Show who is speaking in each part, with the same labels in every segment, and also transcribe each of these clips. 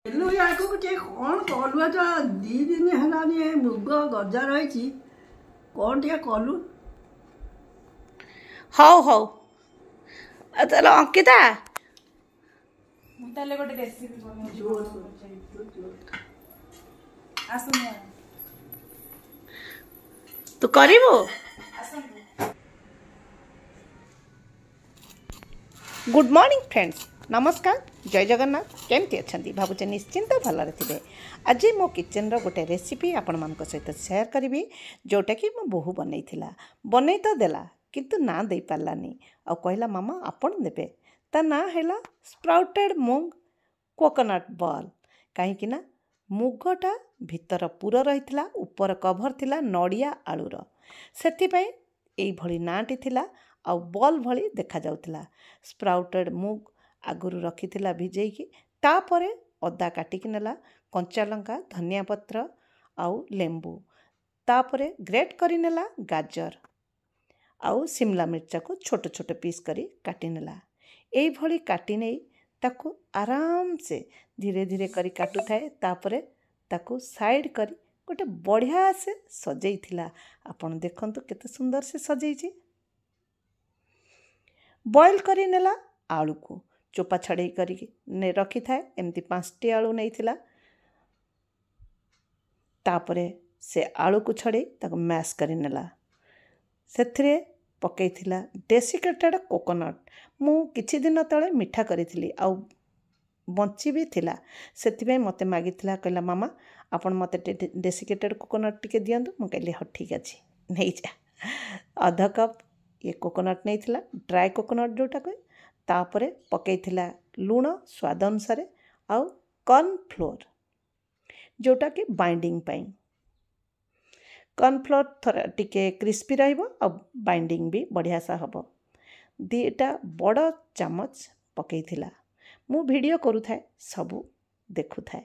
Speaker 1: कौन कलुआ तो दी दिन है मुग गजा रही कौन टे कलु
Speaker 2: हौ हौ ताहले अंकिता
Speaker 3: मुझे गोटे रेसिपी
Speaker 2: तू करिबो गुड मॉर्निंग फ्रेंड्स नमस्कार जय जगन्नाथ केमती अच्छा भावुचे निश्चिंत भलरे थे आज मो किचन रो गोटे रेसिपी आपण मान सहित शेयर करी जोटा कि मो बोहू बनई तो देला किंतु ना दे पारानी आ कहला मामा आपण देबे ता ना हैला स्प्राउटेड मूंग कोकोनट बॉल कहीं मुगटा भितर पूर रही ऊपर कभर थिला नड़िया आलूर से भली नाटी थिला आ बॉल भली देखा जाउथिला स्प्राउटेड मूग आगुरु रखी भिजेकी तापरे अदा काटिकी नेला कंचा लंका धनिया पत्र आउ लेंबू तापरे ग्रेट करी नेला गाजर आउ शिमला मिर्चा को छोट छोट पीस करी काटी नेला एई भली काटी नै ताकू आराम से धीरे धीरे करी काटू थाए तापरे ताकू साइड करी गोटे बढ़िया से सजई थिला आपण देखंतु केते सुंदर से सजई बॉयल करी नेला आलू को चोपा छड़े करी ने रखी थाए एमती 5टी आलू नहीं थिला तापरे से आलू को छड़े ताको मैश करी नेला सेथिरे पकई थिला डेसिकेटेड कोकोनट मु किछि दिन तळे मिठा करी आ बंची भी थिला सेथिबे मते मागी थिला कहला मामा आपण मते डेसिकेटेड कोकोनट टिके दियंतु मु कहली ह ठीक अछि नहीं जा आधा कप ये कोकोनट नहीं थिला ड्राई कोकोनट जोटा कहे तापरे पकई थिला लूण स्वाद अनुसार आउ कॉर्नफ्लोर जोटा कि बाइंडिंग पाई कॉर्नफ्लोर थोड़ा टिके क्रिस्पी रहिबो आ बाइंडिंग भी बढ़िया सा हबो दीटा बड़ चामच पकई थिला मु वीडियो करू थाए सबू देखु थाए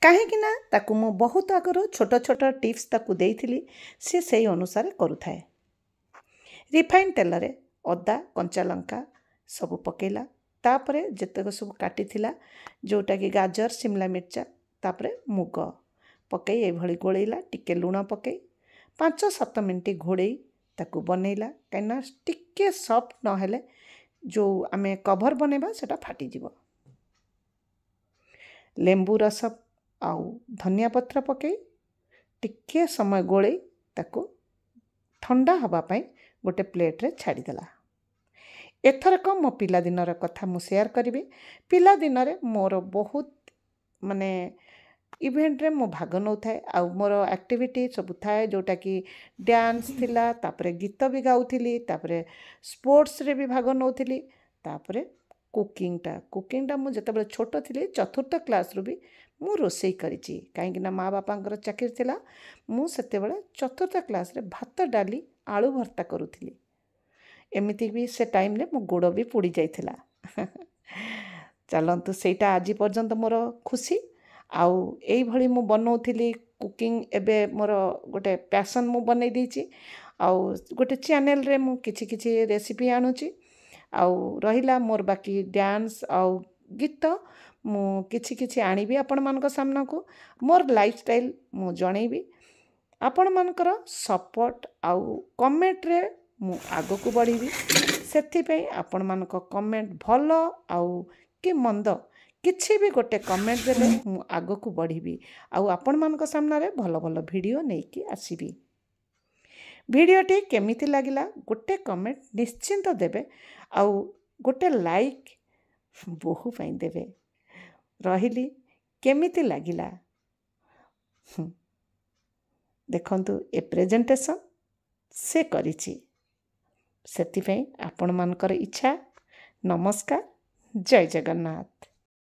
Speaker 2: कहीं ताकू मु बहुत आगरो छोट छोट टिप्स ताकू देइथिली से सही अनुसार करू थाए रिफाइन तेल रे अदा कंचा लंका सबू पकेला तापरे जेतक सब काटी थिला जोटा कि गाजर शिमला मिर्चा तापरे मुग पकई ए भली गोळेला टिके लूण पकई 5-7 मिनट घोड़े ताकू बनैला कहीं टिके सॉफ्ट न हेले जो आमे कभर बनेबा सेटा फाटी जीवो लेंबू रस आउ धनिया पत्र पकई टिके समय गोळे ताकू ठंडा हवा पाई गोटे प्लेट रे छाड़ी देला एथरक मो पिला दिनर कथा मु शेयर करी पिला दिन रे मोर बहुत माने इवेंट रे मो भाग नौ थाए आ मोर एक्टिविटी सब थाए जोटा कि डांस थिला तापरे गीत भी गाउथिली तापरे स्पोर्ट्स रे भी भाग नौथिली तापरे कुकिंगटा मु जते बेले छोट थिली चतुर्थ क्लास रु भी मु रोसई करिछि काहेकि ना माँ बापांकर चाकरी थिला मु सेते बेले चतुर्थ क्लास रे भात डाली आलू भर्ता करूथिली एमिति भी से टाइम रे मो गोड़ भी पुड़ी जाइथिला चलंतु सेटा आज पर्यंत मोर खुशी आउ एई भली मु बनौथिली कुकिंग एबे मोर गोटे पैशन मु बनै दीची आउ गोटे चैनल रे मु किछि किछि रेसिपी आनुची आउ रहिला मोर बाकी डांस आउ गीत मु किछि किछि आनिबी आपण मानक सामना को मोर लाइफस्टाइल मु जणैबी आपण मानकर सपोर्ट आउ कमेंट रे मु आगो को बढ़ीबी सेथिपई आपण मानक कमेंट भलो आउ कि मंद किछि भी गोटे कमेंट देले मु आगो को बढ़ीबी आउ आपण मानक सामना रे भलो भलो वीडियो नेकी आसीबी वीडियोटी केमिति लागिला गोटे कमेंट निश्चिंत देबे आउ गोटे लाइक बहु पई देबे रहिली केमिति लागिला देखंतु ए प्रेजेंटेशन से करिछि सेतिपई आपण मानकर इच्छा नमस्कार जय जगन्नाथ।